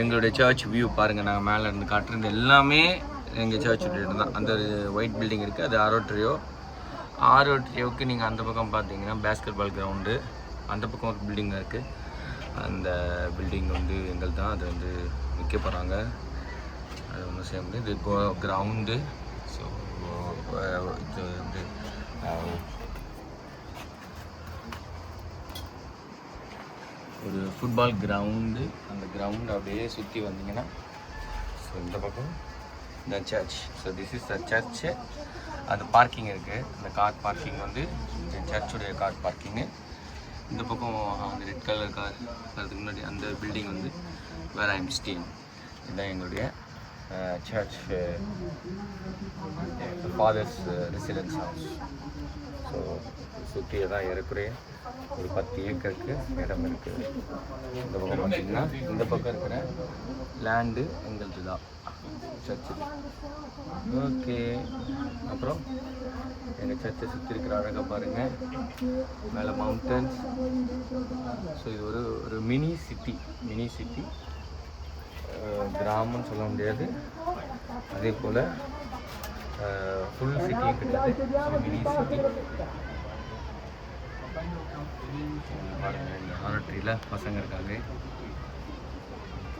எங்களுடைய search view பாருங்கள். நாங்கள் மேலே இருந்து காட்டுறது எல்லாமே எங்கள் சர்ச் தான். அந்த ஒயிட் பில்டிங் இருக்குது, அது ஆரோட்ரியோவுக்கு நீங்கள் அந்த பக்கம் பார்த்தீங்கன்னா பேஸ்கெட் பால் கிரவுண்டு, அந்த பக்கம் ஒரு பில்டிங் இருக்குது. அந்த பில்டிங் வந்து எங்கள் தான். அது வந்து விற்க போகிறாங்க. அது ஒன்றும் செய்ய முடியாது. இது கிரவுண்டு. ஸோ இது வந்து ஒரு ஃபுட்பால் கிரவுண்டு. அந்த கிரவுண்டு அப்படியே சுற்றி வந்தீங்கன்னா ஸோ இந்த பக்கம் இந்த church. So this is the church. அது பார்க்கிங் இருக்குது. அந்த கார் பார்க்கிங் வந்து இந்த சர்ச்சுடைய கார் பார்க்கிங்கு. இந்த பக்கம் அந்த ரெட் கலர் கார் அதுக்கு முன்னாடி அந்த பில்டிங் வந்து வேர் ஐ எம் ஸ்டேயிங். இதுதான் எங்களுடைய church fathers residence house. So சுற்றி தான் ஏறக்குறைய ஒரு 10 ஏக்கருக்கு இடம் இருக்குது. இந்த பக்கம் பார்த்திங்கன்னா இந்த பக்கம் இருக்கிற லேண்டு எங்களது தான் சர்ச்சு. ஓகே, அப்புறம் எங்கள் சர்ச்சை சுற்றி இருக்கிற அழகாக பாருங்கள். மேலே மவுண்டன்ஸ். ஸோ இது ஒரு மினி சிட்டி கிராமம்னு சொல்ல முடியாது. அதே போல் ஃபுல் சிட்டியும் கிடையாது. மினி சிட்டி பாருங்கள். ஆரோட்ரியில் பசங்க இருக்காங்க.